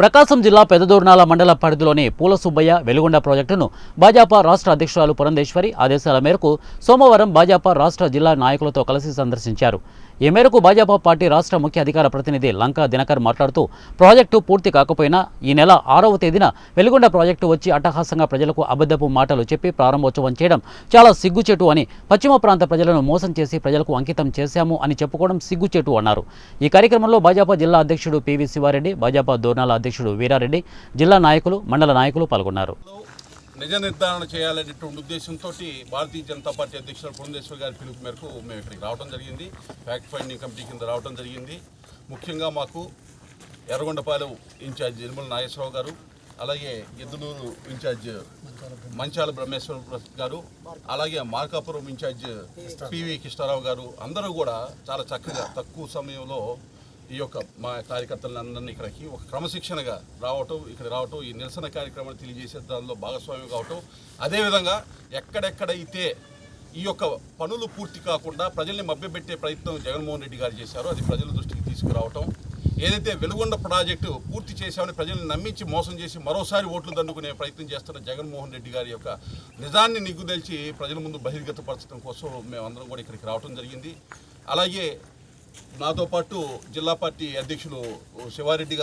ప్రకాశం జిల్లా పెదదూర్నాల మండల పరిధిలోని పూల సుబ్బయ్య వెలుగొండ ప్రాజెక్టును భాజపా రాష్ట్ర అధ్యక్షురాలు పురంధేశ్వరి ఆదేశాల మేరకు సోమవారం భాజపా రాష్ట్ర జిల్లా నాయకులతో కలిసి సందర్శించారు. ఈ మేరకు భాజపా పార్టీ రాష్ట్ర ముఖ్య అధికార ప్రతినిధి లంకా దినకర్ మాట్లాడుతూ ప్రాజెక్టు పూర్తి కాకపోయినా ఈ నెల 6వ తేదీన వెలుగొండ ప్రాజెక్టు వచ్చి అట్టహాసంగా ప్రజలకు అబద్ధపు మాటలు చెప్పి ప్రారంభోత్సవం చేయడం చాలా సిగ్గుచేటు అని, పశ్చిమ ప్రాంత ప్రజలను మోసం చేసి ప్రజలకు అంకితం చేశాము అని చెప్పుకోవడం సిగ్గుచేటు అన్నారు. ఈ కార్యక్రమంలో భాజపా జిల్లా అధ్యక్షుడు పివి శివారెడ్డి, భాజపా దోర్నాల అధ్యక్షుడు వీరారెడ్డి, జిల్లా నాయకులు, మండల నాయకులు పాల్గొన్నారు. నిజ నిర్ధారణ చేయాలనేటువంటి ఉద్దేశంతో భారతీయ జనతా పార్టీ అధ్యక్షుడు పురంధేశ్వరి గారి పిలుపు మేరకు మేము ఇక్కడికి రావడం జరిగింది. ఫ్యాక్ట్ ఫైండింగ్ కమిటీ కింద రావడం జరిగింది. ముఖ్యంగా మాకు ఎర్రగొండపాలెం ఇన్ఛార్జ్ నిర్మల నాగేశ్వరరావు గారు, అలాగే ఎద్దులూరు ఇన్ఛార్జ్ మంచాల బ్రహ్మేశ్వర గారు, అలాగే మార్కాపురం ఇన్ఛార్జ్ పివి కృష్ణారావు గారు అందరూ కూడా చాలా చక్కగా తక్కువ సమయంలో ఈ యొక్క మా కార్యకర్తలందరినీ ఇక్కడికి ఒక క్రమశిక్షణగా ఇక్కడ రావటం ఈ నిరసన కార్యక్రమాన్ని తెలియజేసే దానిలో భాగస్వామ్యం కావటం, అదేవిధంగా ఎక్కడెక్కడైతే ఈ యొక్క పనులు పూర్తి కాకుండా ప్రజల్ని మభ్యపెట్టే ప్రయత్నం జగన్మోహన్ రెడ్డి గారు చేశారో అది ప్రజల దృష్టికి తీసుకురావటం, ఏదైతే వెలుగొండ ప్రాజెక్టు పూర్తి చేశామని ప్రజల్ని నమ్మించి మోసం చేసి మరోసారి ఓట్లు దండుకునే ప్రయత్నం చేస్తున్న జగన్మోహన్ రెడ్డి గారి యొక్క నిజాన్ని నిగ్గుదల్చి ప్రజల ముందు బహిర్గతపరచడం కోసం మేమందరం కూడా ఇక్కడికి రావడం జరిగింది. అలాగే నాతో పాటు జిల్లా పార్టీ అధ్యక్షులు శివారెడ్డి గారు